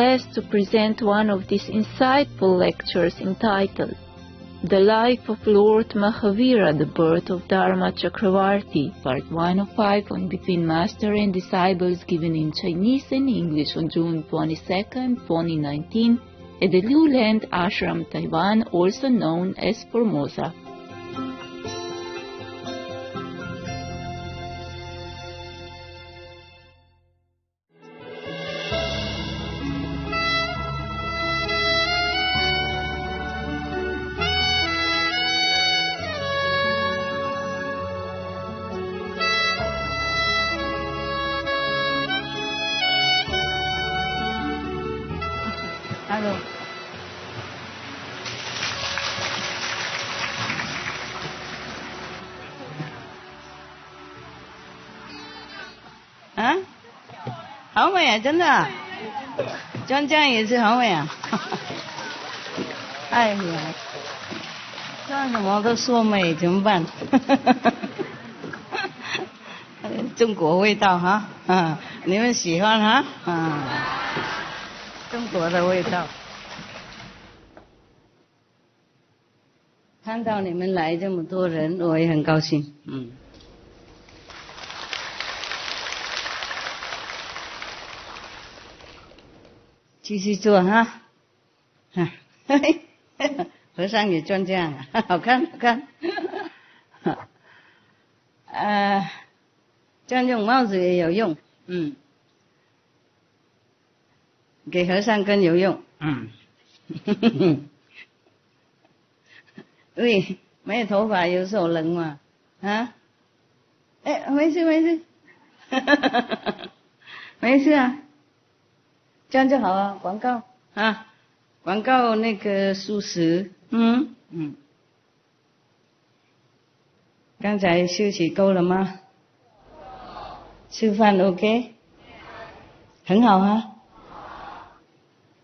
blessed to present one of these insightful lectures entitled The Life of Lord Mahavira, the Birth of Dharma Chakravarti, Part 1 of 5 on Between Master and Disciples, given in Chinese and English on June 22, 2019, at the Liu Land Ashram, Taiwan, also known as Formosa. Hello. À? 好美啊，真的啊，专家也是好美啊。哎呀，穿什么都说美，怎么办？中国味道哈，啊，你们喜欢哈？啊。中国的味道，看到你们来这么多人，我也很高兴。继续做哈，和尚也专这样，好看好看。像这种帽子也有用，给和尚更有用。对，没有头发有时候冷嘛，啊？哎，没事没事，没事啊，这样就好啊。广告啊，广告那个素食，刚才休息够了吗？吃饭 OK？ 很好啊。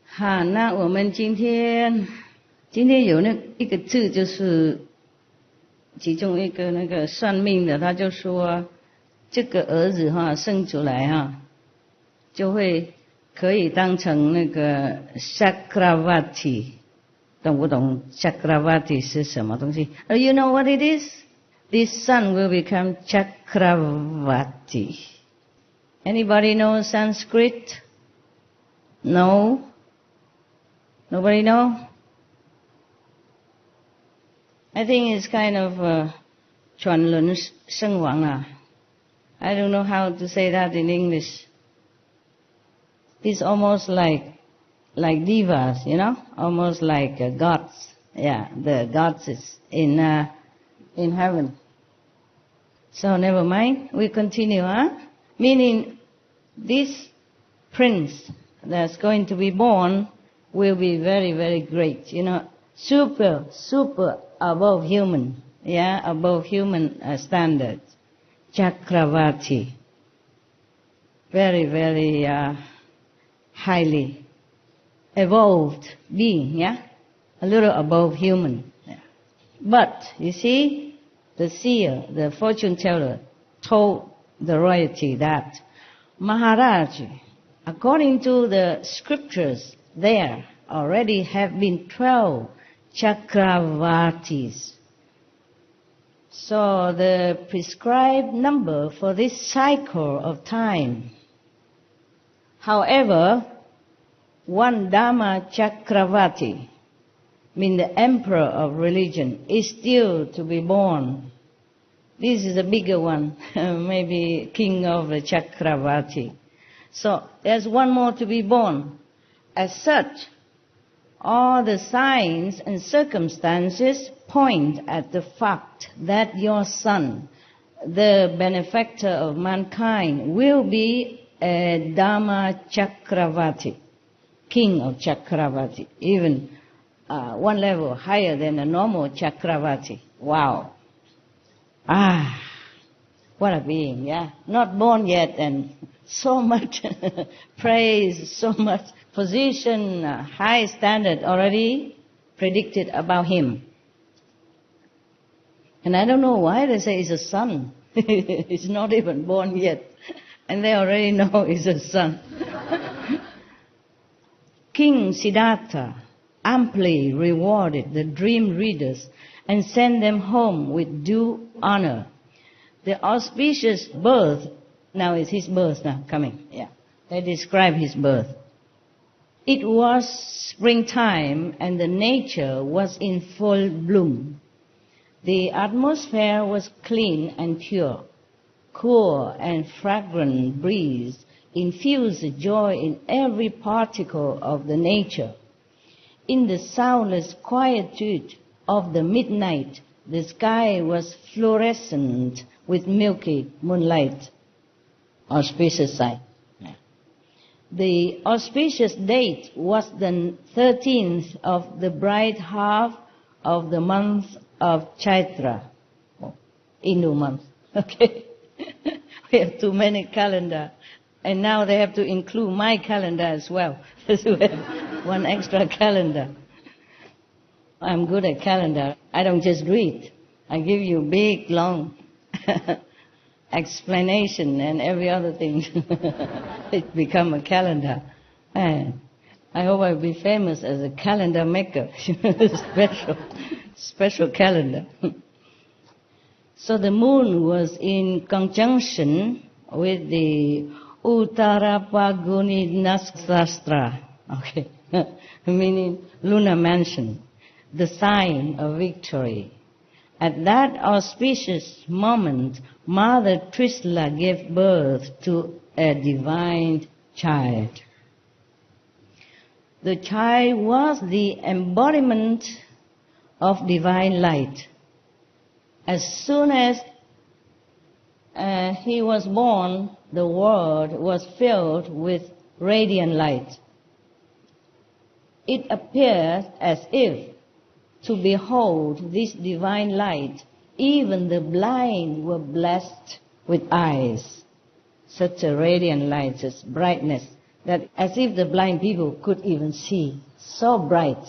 好，那我们今天有一个字，就是其中一个那个算命的，他就说这个儿子生出来就会可以当成那个 Chakravarti， 懂不懂 Chakravarti 是什么东西？You know what it is? This son will become Chakravarti. Anybody know Sanskrit? No? Nobody know? I think it's kind of 转轮圣王啊。I don't know how to say that in English. It's almost like divas, you know, almost like gods. Yeah, the gods is in heaven. So never mind. We continue, Meaning this prince that's going to be born will be very, very great, you know, super above human, above human standards. Chakravarti. Very, very highly evolved being, a little above human. But, you see, the seer, the fortune teller, told the royalty that Maharaj, according to the scriptures, there already have been 12 Chakravartis. So the prescribed number for this cycle of time. However, one Dharma Chakravarti, mean the emperor of religion, is still to be born. This is a bigger one, maybe king of the Chakravarti. So there's one more to be born. As such, all the signs and circumstances point at the fact that your son, the benefactor of mankind, will be a Dharma Chakravarti, king of Chakravarti, even one level higher than a normal Chakravarti. Wow. What a being, Not born yet, and so much praise, so much position, high standard already predicted about him. And I don't know why they say he's a son. He's not even born yet. And they already know he's a son. King Siddhartha amply rewarded the dream readers and sent them home with due honor. The auspicious birth, now it's his birth now coming, they describe his birth. It was springtime and the nature was in full bloom. The atmosphere was clean and pure. Cool and fragrant breeze infused joy in every particle of the nature. In the soundless quietude of the midnight, the sky was fluorescent with milky moonlight. Auspicious sight. The auspicious date was the 13th of the bright half of the month of Chaitra, Hindu month. Okay, we have too many calendar, and now they have to include my calendar as well. So we have one extra calendar. I'm good at calendar. I don't just read. I give you big, long explanation and every other thing. It become a calendar. And I hope I'll be famous as a calendar maker. Special calendar. So the moon was in conjunction with the Uttara Paguni Nakshatra, okay, meaning lunar mansion, the sign of victory. At that auspicious moment, Mother Trisla gave birth to a divine child. The child was the embodiment of divine light. As soon as he was born, the world was filled with radiant light. It appeared as if, to behold this divine light, even the blind were blessed with eyes. Such a radiant light, such brightness, that as if the blind people could even see. So bright.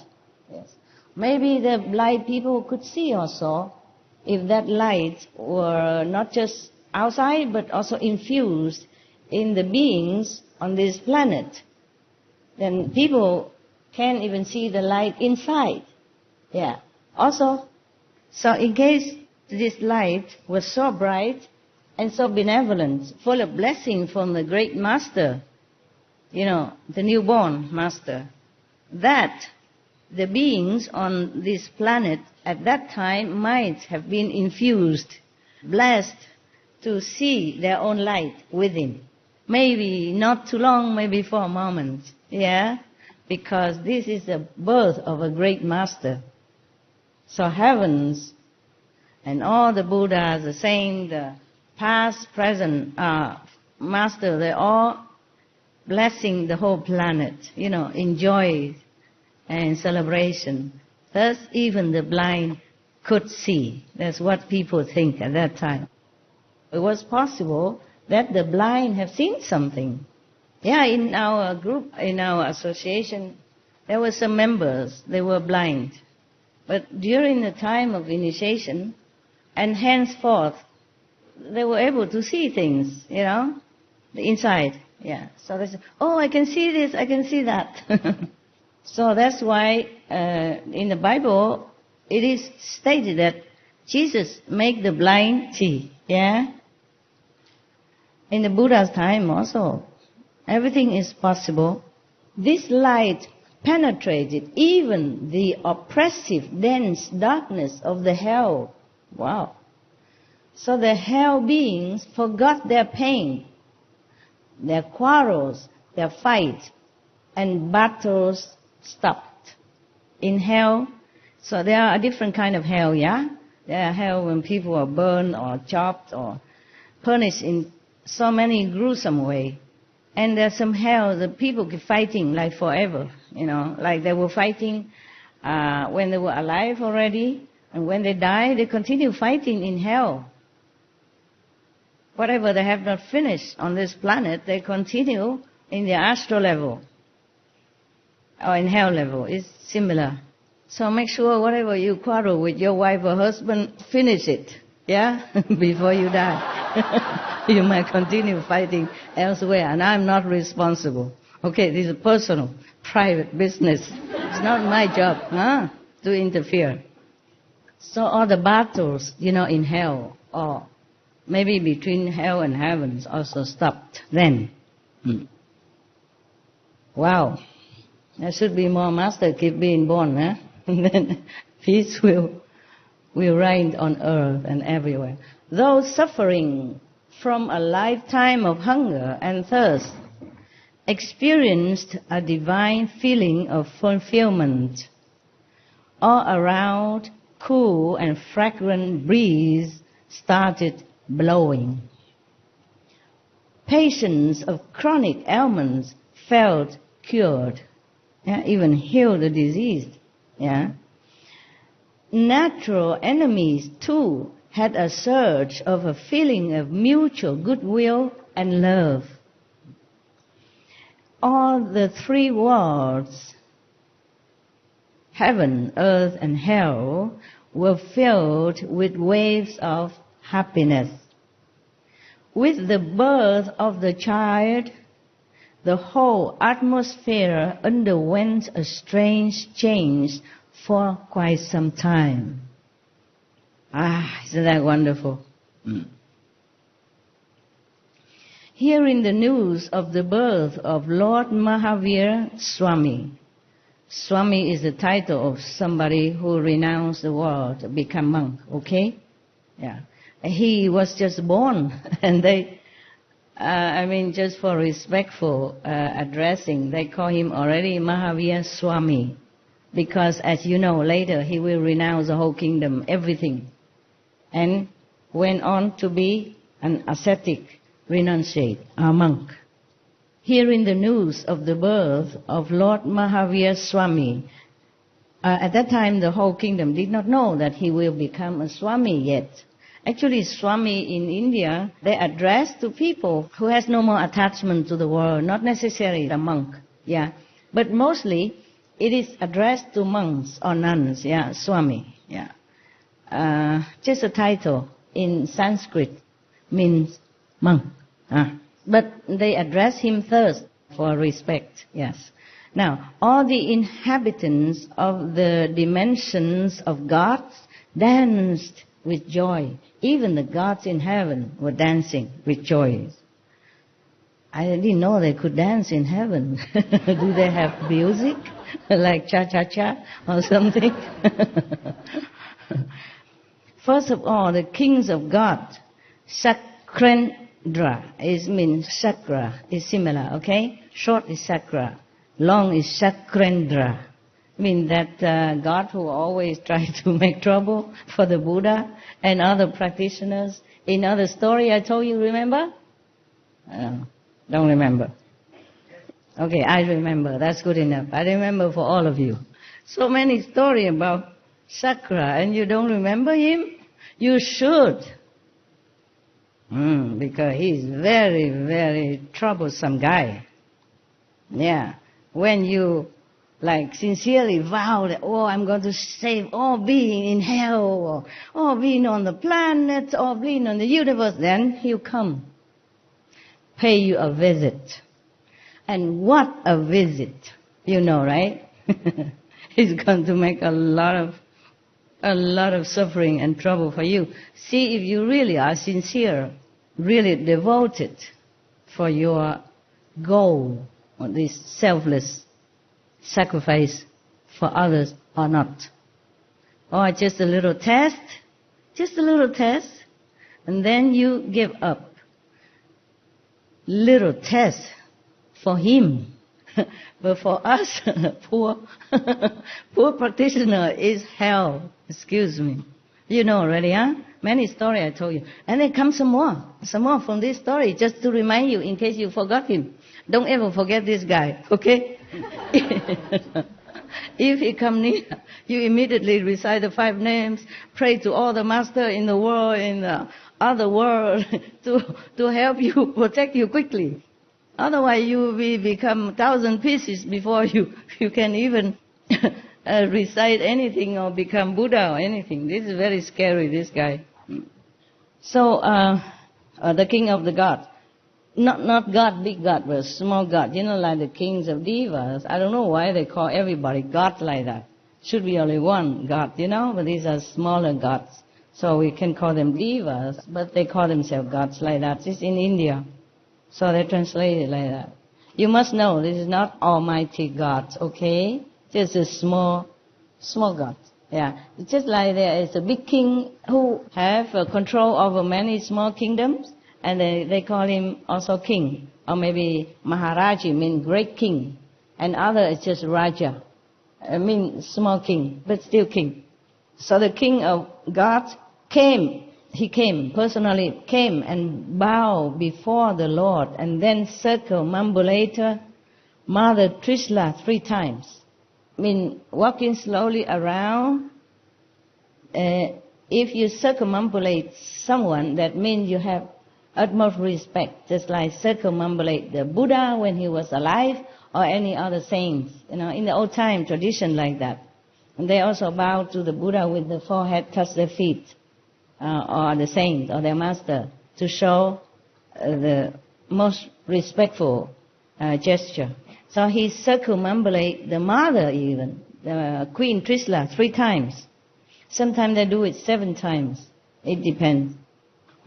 Yes. Maybe the blind people could see also, if that light were not just outside, but also infused in the beings on this planet. Then people can't even see the light inside. Yeah. Also, so in case this light was so bright and so benevolent, full of blessing from the great master, the newborn master, that the beings on this planet at that time might have been infused, blessed to see their own light within. Maybe not too long, maybe for a moment. Because this is the birth of a great master. So heavens and all the Buddhas, the saints, the past, present, master, they're all blessing the whole planet, in joy and celebration. Thus even the blind could see. That's what people think at that time. It was possible that the blind have seen something. In our group, in our association, there were some members, they were blind. But during the time of initiation, and henceforth, they were able to see things, the inside. So they said, I can see this, I can see that. So that's why in the Bible, it is stated that Jesus made the blind see. In the Buddha's time also, everything is possible. This light penetrated even the oppressive, dense darkness of the hell. Wow. So the hell beings forgot their pain, their quarrels, their fights, and battles stopped. In hell, so there are different kind of hell, There are hell when people are burned or chopped or punished in so many gruesome ways. And there's some hell that people keep fighting like forever, like they were fighting when they were alive already, and when they die, they continue fighting in hell. Whatever they have not finished on this planet, they continue in the astral level or in hell level. It's similar. So make sure whatever you quarrel with your wife or husband, finish it, before you die. You might continue fighting elsewhere, and I'm not responsible. Okay, this is personal, private business. It's not my job to interfere. So all the battles, in hell, or maybe between hell and heavens, also stopped then. Wow. There should be more master keep being born, and then peace will reign on earth and everywhere. Those suffering from a lifetime of hunger and thirst experienced a divine feeling of fulfillment. All around, cool and fragrant breeze started blowing. Patients of chronic ailments felt cured, even healed the disease. Natural enemies too had a surge of a feeling of mutual goodwill and love. All the three worlds, heaven, earth, and hell, were filled with waves of happiness. With the birth of the child, the whole atmosphere underwent a strange change for quite some time. Isn't that wonderful? Hearing the news of the birth of Lord Mahavir Swami. Swami is the title of somebody who renounced the world to become monk, okay? Yeah. He was just born, and they, just for respectful addressing, they call him already Mahavir Swami. Because, as you know, later he will renounce the whole kingdom, everything. And went on to be an ascetic renunciate, a monk. Hearing the news of the birth of Lord Mahavir Swami, at that time the whole kingdom did not know that he will become a Swami yet. Actually, Swami in India, they address to people who has no more attachment to the world, not necessarily a monk, but mostly it is addressed to monks or nuns, Swami, just a title in Sanskrit means monk, but they address him first for respect, yes. Now, all the inhabitants of the dimensions of gods danced with joy. Even the gods in heaven were dancing with joy. I didn't know they could dance in heaven. Do they have music? Like cha-cha-cha or something? First of all, the kings of God, Sakrendra, means Sakra, is similar, okay? Short is Sakra, long is Sakrendra. I mean that God who always tried to make trouble for the Buddha and other practitioners. In other story I told you, remember? Don't remember. Okay, I remember. That's good enough. I remember for all of you. So many stories about Sakra, and you don't remember him? You should. Because he's very, very troublesome guy. Yeah. When you sincerely vow that, I'm going to save all being in hell, or all being on the planet, all being on the universe, then he'll come, pay you a visit. And what a visit, you know, right? He's going to make a lot of suffering and trouble for you. See if you really are sincere, really devoted for your goal, or this selfless sacrifice for others or not. Or just a little test, and then you give up. Little test for him. But for us, poor practitioner is hell. Excuse me. You know already, Many stories I told you. And then come some more from this story, just to remind you in case you forgot him. Don't ever forget this guy, okay? If he come near, you immediately recite the 5 names, pray to all the master in the world, in the other world, to help you, protect you quickly. Otherwise you will become 1,000 pieces before you can even recite anything or become Buddha or anything. This is very scary, this guy. So, the king of the gods. Not God, big God, but small God. You know, like the kings of devas. I don't know why they call everybody God like that. Should be only one God, you know, but these are smaller gods. So we can call them devas, but they call themselves gods like that. It's in India. So they translate it like that. You must know this is not almighty God, okay? Just a small God. Yeah. It's just like there is a big king who have control over many small kingdoms, and they call him also king. Or maybe Maharaji means great king. And other is just Raja. I mean small king, but still king. So the king of God came. He came, personally came and bowed before the Lord and then circumambulated Mother Trishla 3 times. I mean, walking slowly around. If you circumambulate someone, that means you have utmost respect, just like circumambulate the Buddha when he was alive or any other saints. You know, in the old time tradition like that. And they also bow to the Buddha with the forehead, touch their feet, or the saint or their master, to show the most respectful gesture. So he circumambulate the mother even, the Queen Trishla 3 times. Sometimes they do it 7 times. It depends.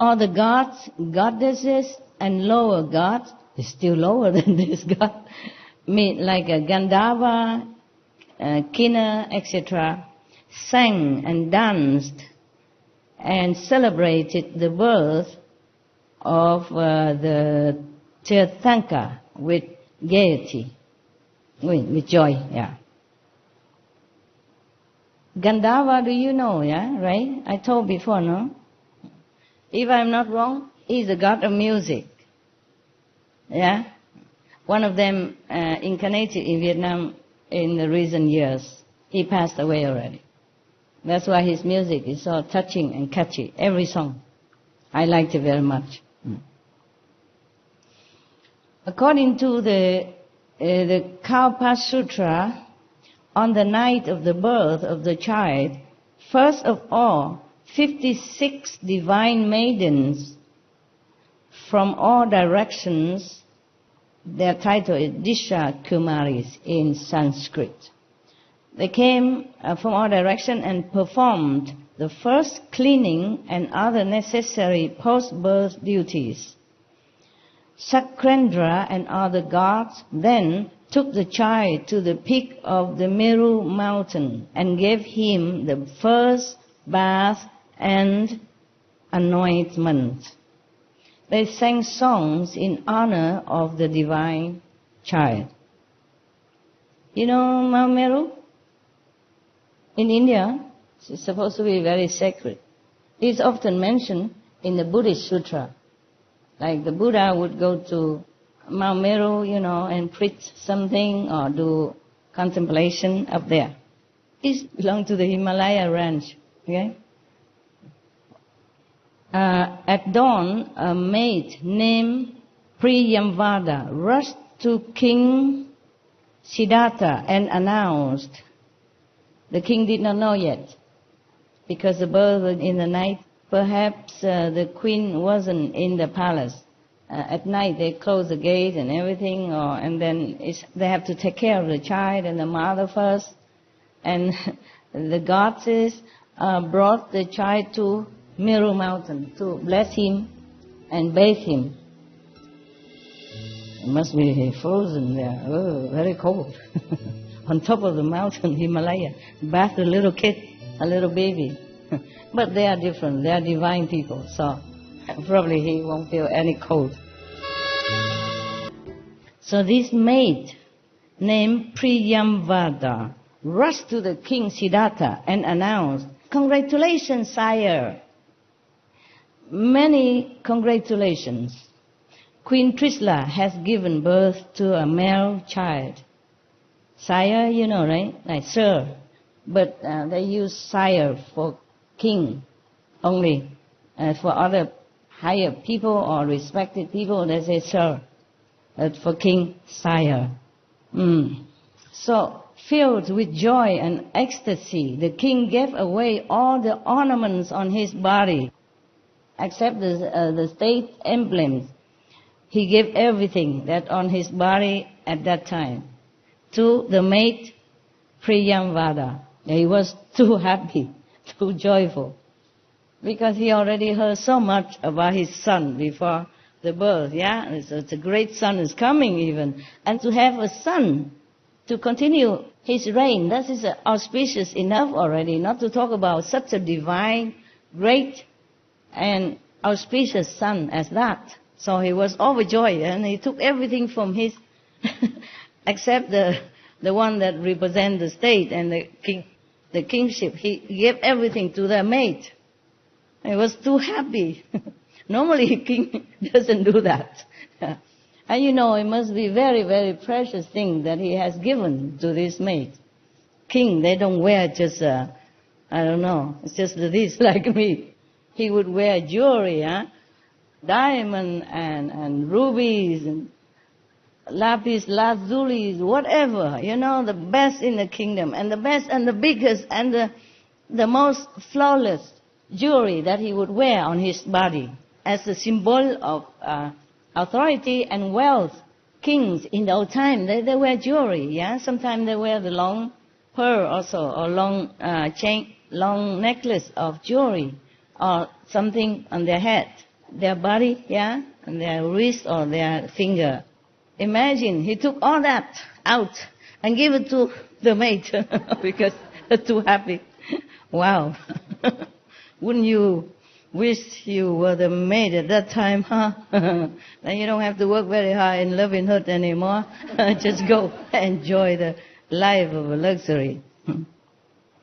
All the gods, goddesses, and lower gods, is still lower than this god, like a Gandharva, Kinna, etc., sang and danced and celebrated the birth of the Tirthanka with gaiety, with joy, yeah. Gandharva, do you know, yeah, right? I told before, no? If I'm not wrong, he's the god of music, yeah? One of them incarnated in Vietnam in the recent years. He passed away already. That's why his music is so touching and catchy, every song. I liked it very much. According to the Kalpa Sutra, on the night of the birth of the child, first of all, 56 divine maidens from all directions, their title is Disha Kumaris in Sanskrit. They came from all directions and performed the first cleaning and other necessary post-birth duties. Sakrendra and other gods then took the child to the peak of the Meru mountain and gave him the first bath and anointment. They sang songs in honor of the divine child. You know Mount Meru? In India, it's supposed to be very sacred. It's often mentioned in the Buddhist sutra. Like the Buddha would go to Mount Meru, you know, and preach something or do contemplation up there. It belongs to the Himalaya range, okay? At dawn, a maid named Priyamvada rushed to King Siddhartha and announced. The king did not know yet, because the birth was in the night. Perhaps the queen wasn't in the palace. At night they close the gate and everything, and then they have to take care of the child and the mother first. And the goddess brought the child to Meru mountain to bless him and bathe him. It must be frozen there. Oh, very cold. On top of the mountain, Himalaya, bath a little kid, a little baby. But they are different. They are divine people, so probably he won't feel any cold. So this maid named Priyamvada rushed to the king Siddhartha and announced, "Congratulations, sire. Many congratulations. Queen Trishla has given birth to a male child." Sire, you know, right? Like sir. But they use sire for king only. For other higher people or respected people, they say sir. But for king, sire. So, filled with joy and ecstasy, the king gave away all the ornaments on his body, except the state emblems. he gave everything that on his body at that time to the maid Priyamvada. He was too happy, too joyful, because he already heard so much about his son before the birth. Yeah, it's a great son is coming even, and to have a son to continue his reign, that is auspicious enough already. Not to talk about such a divine, great, and auspicious son as that. So he was overjoyed, and he took everything from his, except the one that represents the state and the kingship. He gave everything to the maid. He was too happy. Normally, a king doesn't do that. And you know, it must be very, very precious thing that he has given to this maid. King, they don't wear just, I don't know, it's just this like me. He would wear jewelry, diamond and rubies and lapis lazulis, whatever, you know, the best in the kingdom, and the best and the biggest and the most flawless jewelry that he would wear on his body as a symbol of authority and wealth. Kings in the old time, they wear jewelry, yeah. Sometimes they wear the long pearl also, or long chain, long necklace of jewelry, or something on their head, their body, yeah, and their wrist or their finger. Imagine he took all that out and gave it to the maid because they're too happy. Wow. Wouldn't you wish you were the maid at that time, huh? Then you don't have to work very hard in Loving Hut anymore. Just go enjoy the life of luxury.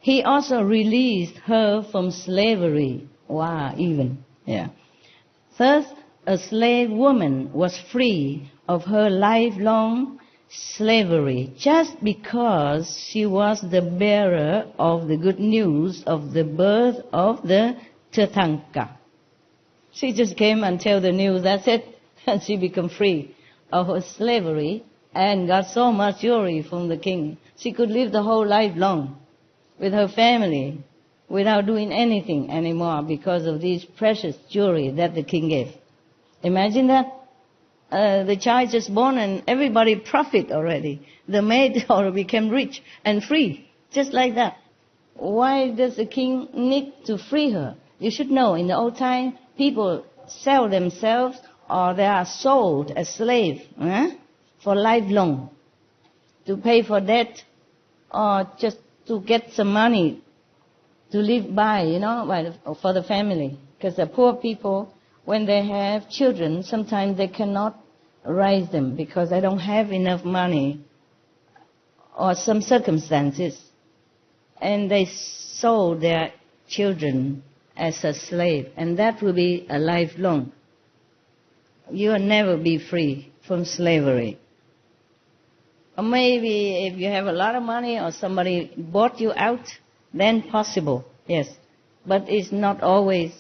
He also released her from slavery. Wow, even. Yeah. Thus, a slave woman was free of her lifelong slavery just because she was the bearer of the good news of the birth of the Tirthanka. She just came and tell the news, that's it, and she became free of her slavery and got so much jewelry from the king. She could live the whole life long with her family without doing anything anymore because of these precious jewelry that the king gave. Imagine that. The child just born and everybody profit already. The maid already became rich and free, just like that. Why does the king need to free her? You should know, in the old time, people sell themselves or they are sold as slaves for lifelong, to pay for debt or just to get some money to live by, you know, for the family. Because the poor people, when they have children, sometimes they cannot raise them because they don't have enough money or some circumstances. And they sold their children as a slave. And that will be a lifelong. You will never be free from slavery. Or maybe if you have a lot of money or somebody bought you out, then possible, yes. But it's not always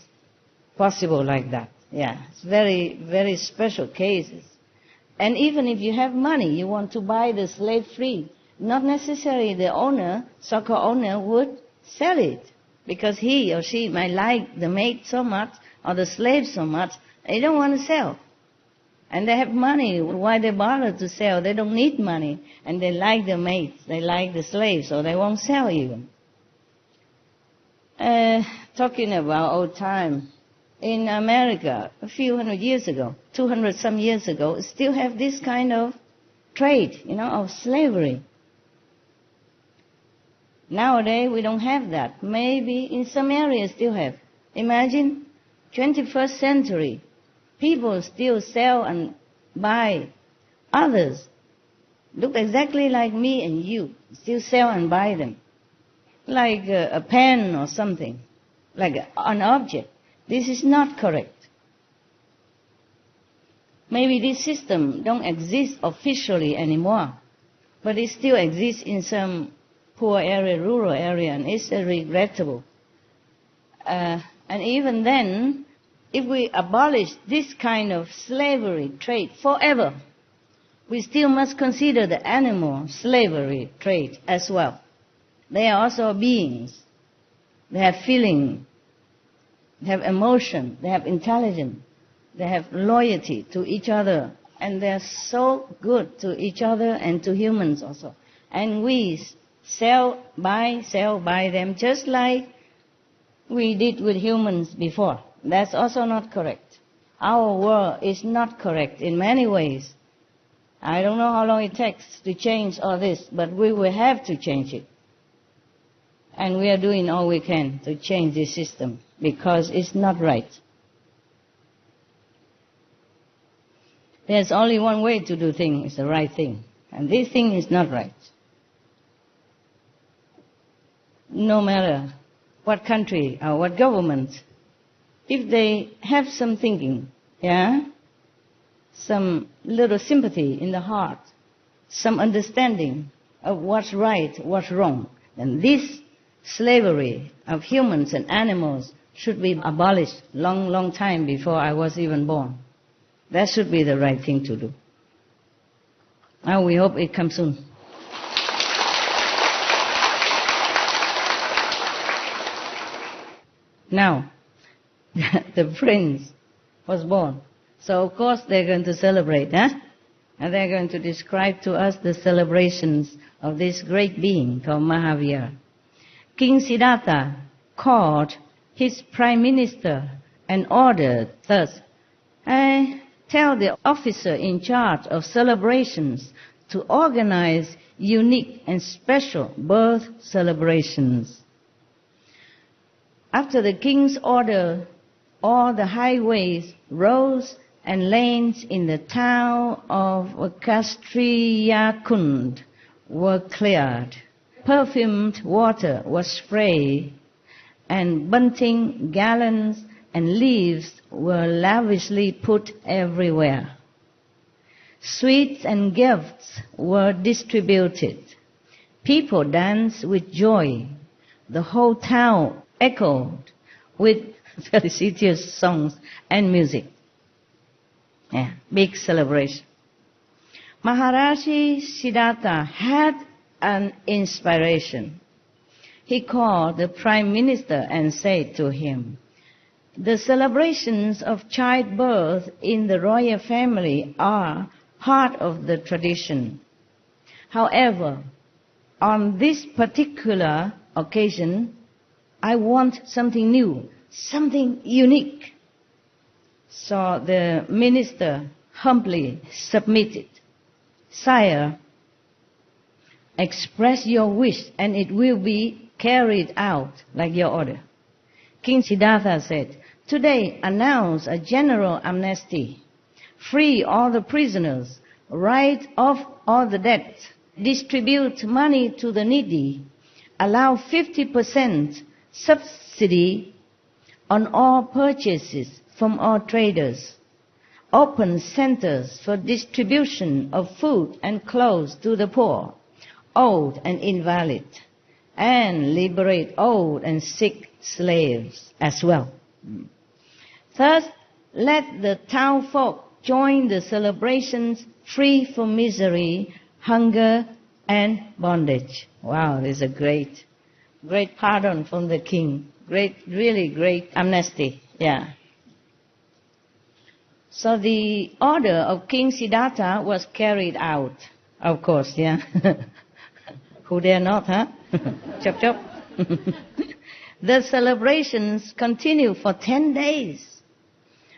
possible like that. Yeah, it's very, very special cases. And even if you have money, you want to buy the slave free, not necessarily the owner, so-called owner, would sell it because he or she might like the maid so much or the slave so much, they don't want to sell. And they have money. Why they bother to sell? They don't need money. And they like the maids, they like the slaves, so they won't sell even. Talking about old time, in America, a few hundred years ago, 200 some years ago, still have this kind of trade, you know, of slavery. Nowadays, we don't have that. Maybe in some areas still have. Imagine, 21st century, people still sell and buy others. Look exactly like me and you, still sell and buy them. Like a pen or something, like an object. This is not correct. Maybe this system don't exist officially anymore, but it still exists in some poor area, rural area, and it's regrettable. And even then, if we abolish this kind of slavery trade forever, we still must consider the animal slavery trade as well. They are also beings. They have feeling. They have emotion, they have intelligence. They have loyalty to each other, and they're so good to each other and to humans also. And we sell by them just like we did with humans before. That's also not correct. Our world is not correct in many ways. I don't know how long it takes to change all this, but we will have to change it. And we are doing all we can to change this system because it's not right. There's only one way to do things, it's the right thing. And this thing is not right. No matter what country or what government, if they have some thinking, some little sympathy in the heart, some understanding of what's right, what's wrong, then this slavery of humans and animals should be abolished long time before I was even born. That should be the right thing to do. Now we hope it comes soon. Now, the prince was born. So of course they're going to celebrate, And they're going to describe to us the celebrations of this great being called Mahavira. King Siddhartha called his prime minister and ordered thus, tell the officer in charge of celebrations to organize unique and special birth celebrations. After the king's order, all the highways, roads, and lanes in the town of Kastriyakund were cleared. Perfumed water was sprayed, and bunting, garlands, and leaves were lavishly put everywhere. Sweets and gifts were distributed. People danced with joy. The whole town echoed with felicitous songs and music. Big celebration. Maharaji Siddhartha had an inspiration. He called the Prime Minister and said to him, "The celebrations of childbirth in the royal family are part of the tradition. However, on this particular occasion, I want something new, something unique." So the minister humbly submitted, "Sire, express your wish and it will be carried out like your order." King Siddhartha said, "Today announce a general amnesty. Free all the prisoners, write off all the debts, distribute money to the needy, allow 50% subsidy on all purchases from all traders, open centers for distribution of food and clothes to the poor, old and invalid, and liberate old and sick slaves as well. Thus, let the townfolk join the celebrations free from misery, hunger, and bondage." Wow, this is a great pardon from the king. Really great amnesty. So the order of King Siddhartha was carried out, of course, Who dare not, Chop chop. The celebrations continued for 10 days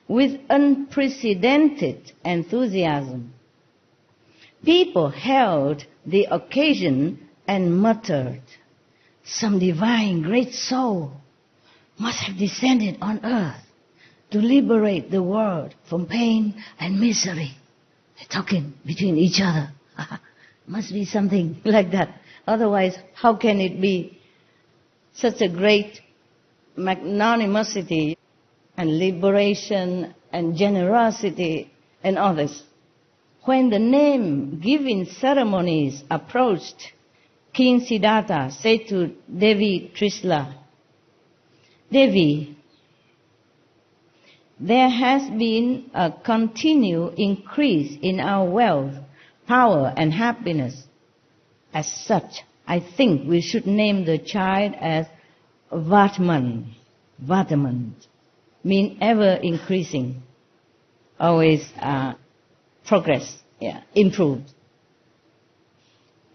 with unprecedented enthusiasm. People held the occasion and muttered, "Some divine great soul must have descended on earth to liberate the world from pain and misery." They're talking between each other. Must be something like that. Otherwise, how can it be such a great magnanimity and liberation and generosity and all this? When the name-giving ceremonies approached, King Siddhartha said to Devi Trisla, "Devi, there has been a continued increase in our wealth, power, and happiness. As such, I think we should name the child as Vardhaman. Vardhaman means ever increasing. always progress, improved.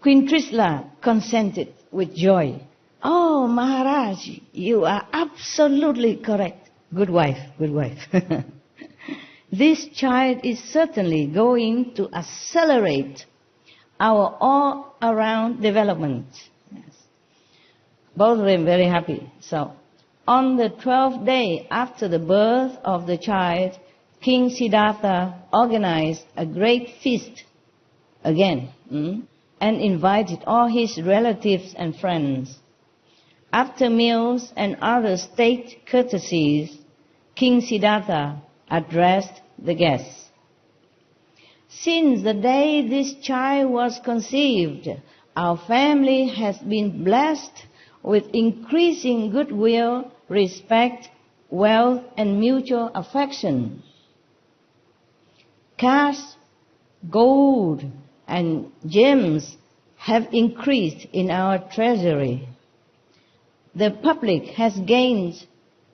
Queen Trisla consented with joy. Oh, Maharaj, you are absolutely correct. Good wife, good wife. This child is certainly going to accelerate our all-around development. Yes. Both of them very happy. So, on the 12th day after the birth of the child, King Siddhartha organized a great feast again and invited all his relatives and friends. After meals and other state courtesies, King Siddhartha addressed the guests. Since the day this child was conceived, our family has been blessed with increasing goodwill, respect, wealth, and mutual affection. Cash, gold, and gems have increased in our treasury. The public has gained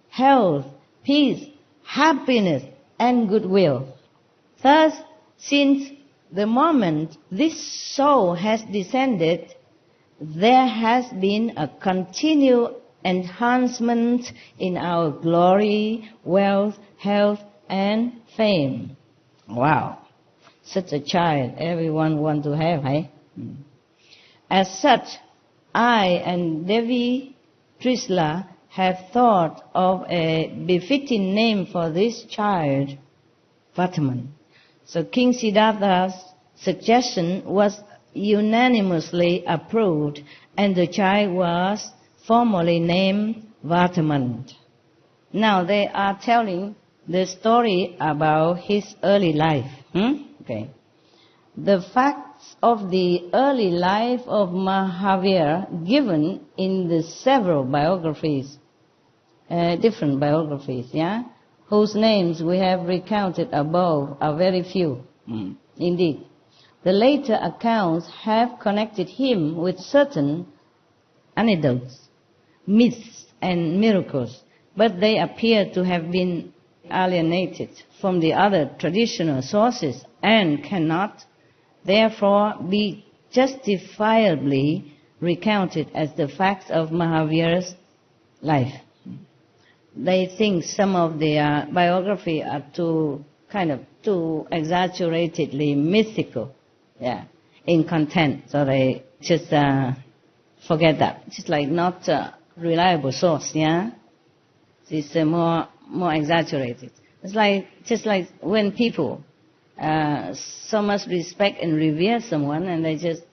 health, peace, happiness, and goodwill. Thus, since the moment this soul has descended, there has been a continual enhancement in our glory, wealth, health, and fame. Wow! Such a child everyone wants to have, eh? As such, I and Devi Trisla have thought of a befitting name for this child, Vataman. So King Siddhartha's suggestion was unanimously approved, and the child was formally named Vataman. Now they are telling the story about his early life. Okay. The facts of the early life of Mahavir given in the several biographies, different biographies, whose names we have recounted above are very few. Indeed. The later accounts have connected him with certain anecdotes, myths, and miracles, but they appear to have been alienated from the other traditional sources and cannot, therefore, be justifiably recounted as the facts of Mahavir's life. They think some of their biography are too exaggeratedly mythical, in content, so they just forget that. It's like not a reliable source, It's more exaggerated. It's like just like when people so much respect and revere someone, and they just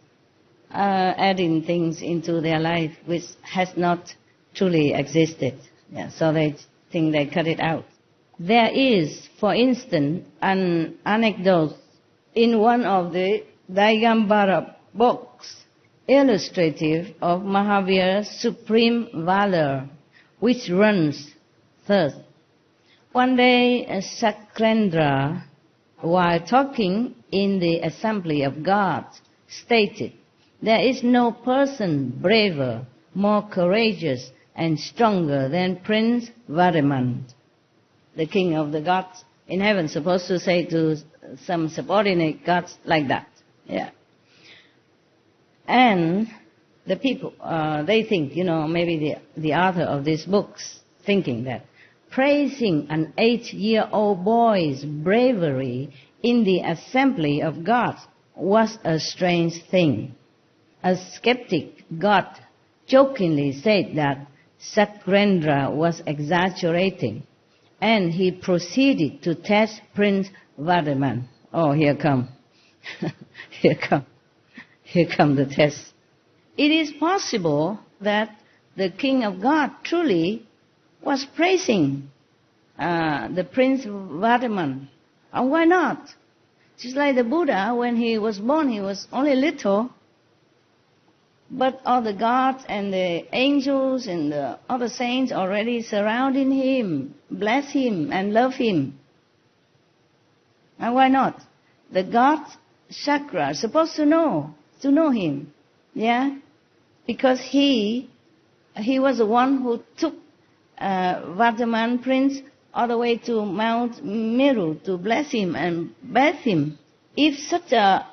adding things into their life which has not truly existed. So they think they cut it out. There is, for instance, an anecdote in one of the Digambara books illustrative of Mahavir's supreme valor, which runs thus. One day, Sakrendra, while talking in the assembly of gods, stated, "There is no person braver, more courageous, and stronger than Prince Varaman." The king of the gods in heaven supposed to say to some subordinate gods like that. And the people, they think, maybe the author of these books thinking that praising an 8-year-old boy's bravery in the assembly of gods was a strange thing. A skeptic god jokingly said that Sakrendra was exaggerating, and he proceeded to test Prince Varaman. Oh, here come. Here come the test. It is possible that the king of God truly was praising the Prince Varaman. And why not? Just like the Buddha, when he was born, he was only little, but all the gods and the angels and the other saints already surrounding him, bless him and love him. And why not? The god Shakra is supposed to know him, because he was the one who took Vardhaman Prince all the way to Mount Meru to bless him and bathe him. If such a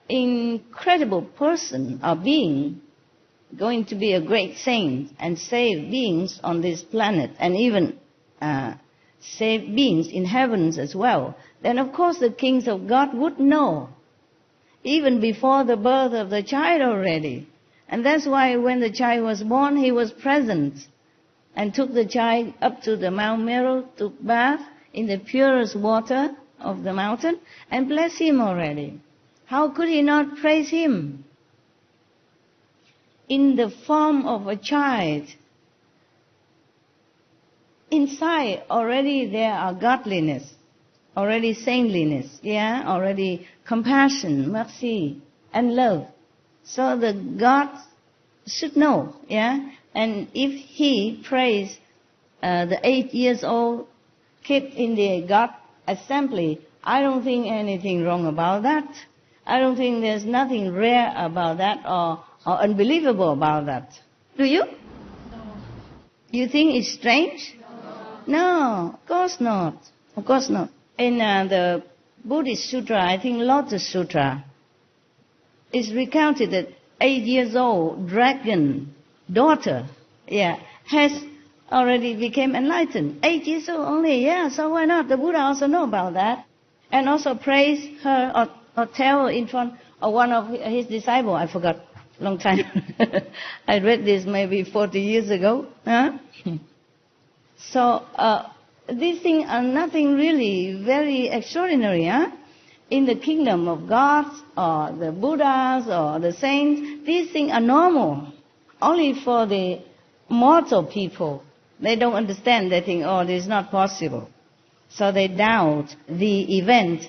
incredible person or being going to be a great saint and save beings on this planet and even save beings in heavens as well, then of course the kings of God would know, even before the birth of the child already. And that's why when the child was born, he was present and took the child up to the Mount Meru to bath in the purest water of the mountain and bless him already. How could he not praise him? In the form of a child, inside already there are godliness, already saintliness, already compassion, mercy, and love. So the God should know, and if he praised the 8-year-old kid in the God assembly, I don't think anything wrong about that. I don't think there's nothing rare about that or unbelievable about that. Do you? No. You think it's strange? No, of course not. Of course not. In the Buddhist Sutra, I think Lotus Sutra, it's recounted that 8-year-old dragon daughter, has already become enlightened. 8 years old only, so why not? The Buddha also know about that. And also praise her or tell in front of one of his disciples, I forgot, long time. I read this maybe 40 years ago. So these things are nothing really very extraordinary. In the kingdom of God or the Buddhas or the saints, these things are normal. Only for the mortal people, they don't understand. They think, this is not possible. So they doubt the event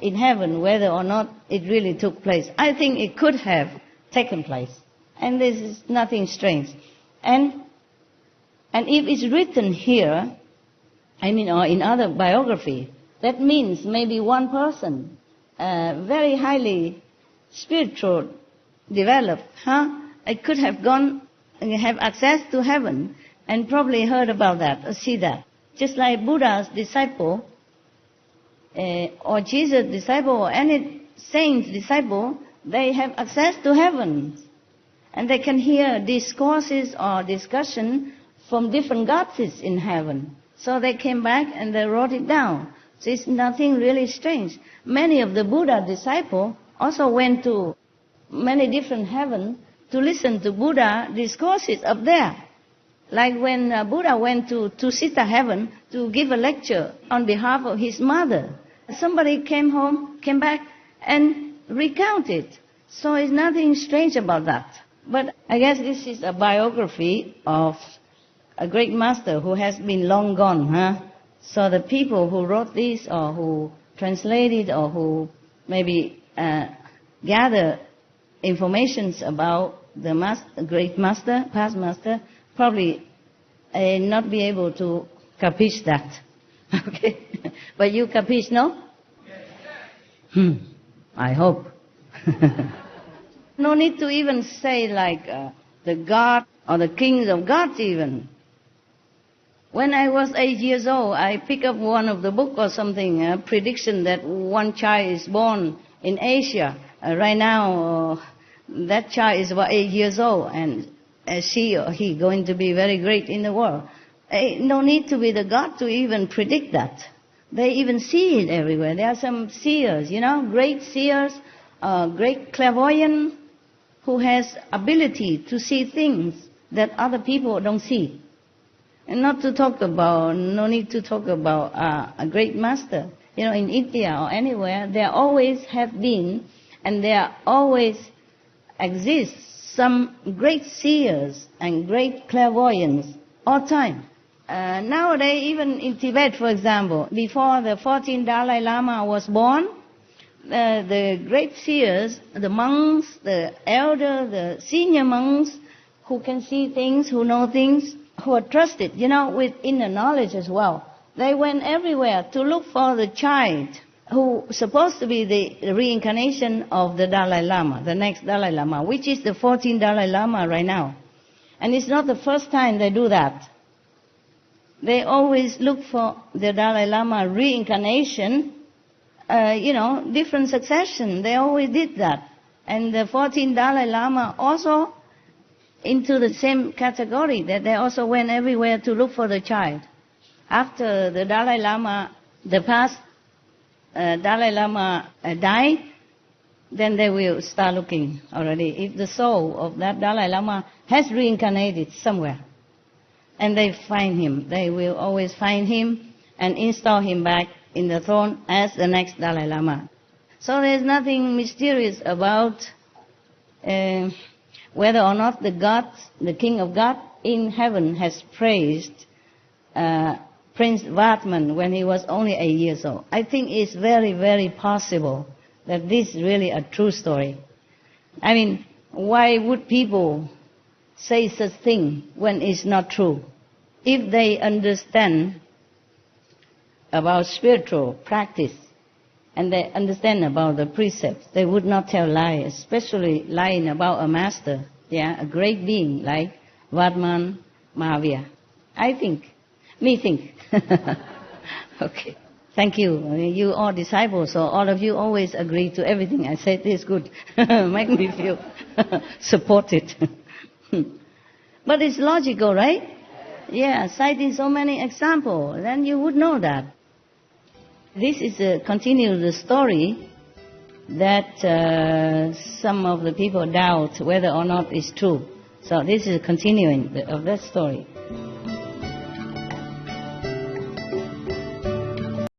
in heaven, whether or not it really took place. I think it could have taken place. And this is nothing strange. And if it's written here, or in other biography, that means maybe one person, very highly spiritual, developed, it could have gone and have access to heaven and probably heard about that or see that. Just like Buddha's disciple or Jesus' disciple or any saint's disciple, they have access to heaven. And they can hear discourses or discussion from different gods in heaven. So they came back and they wrote it down. So it's nothing really strange. Many of the Buddha disciples also went to many different heavens to listen to Buddha discourses up there. Like when Buddha went to Tusita heaven to give a lecture on behalf of his mother. Somebody came back and recounted. So it's nothing strange about that. But I guess this is a biography of a great master who has been long gone. So the people who wrote this or who translated or who maybe gather informations about the great master, past master, probably not be able to capiche that. Okay? But you capiche, no? I hope. No need to even say like the God or the kings of gods even. When I was 8 years old, I picked up one of the book or something, a prediction that one child is born in Asia. Right now, that child is about 8 years old, and she or he going to be very great in the world. No need to be the God to even predict that. They even see it everywhere. There are some seers, great seers, great clairvoyant, who has ability to see things that other people don't see. And no need to talk about a great master. In India or anywhere, there always have been, and there always exist some great seers and great clairvoyants all time. Nowadays, even in Tibet, for example, before the 14th Dalai Lama was born, the great seers, the monks, the elder, the senior monks, who can see things, who know things, who are trusted, with inner knowledge as well. They went everywhere to look for the child who supposed to be the reincarnation of the Dalai Lama, the next Dalai Lama, which is the 14th Dalai Lama right now. And it's not the first time they do that. they always look for the Dalai Lama reincarnation, different succession. They always did that. And the 14 Dalai Lama also into the same category, that they also went everywhere to look for the child. After the Dalai Lama, the past Dalai Lama died, then they will start looking already. If the soul of that Dalai Lama has reincarnated somewhere, and they find him, they will always find him and install him back in the throne as the next Dalai Lama. So there's nothing mysterious about whether or not the God, the King of God in heaven has praised Prince Vatman when he was only 8 years old. I think it's very, very possible that this is really a true story. I mean, why would people say such thing when it's not true? If they understand about spiritual practice and they understand about the precepts, they would not tell lies, especially lying about a master, a great being like Vatman Mahavir. I think. Okay. Thank you. You are disciples, so all of you always agree to everything I said. This is good. Make me feel supported. But it's logical, right? Yeah, citing so many examples, then you would know that. This is a continued story that some of the people doubt whether or not it's true. So this is a continuing of that story.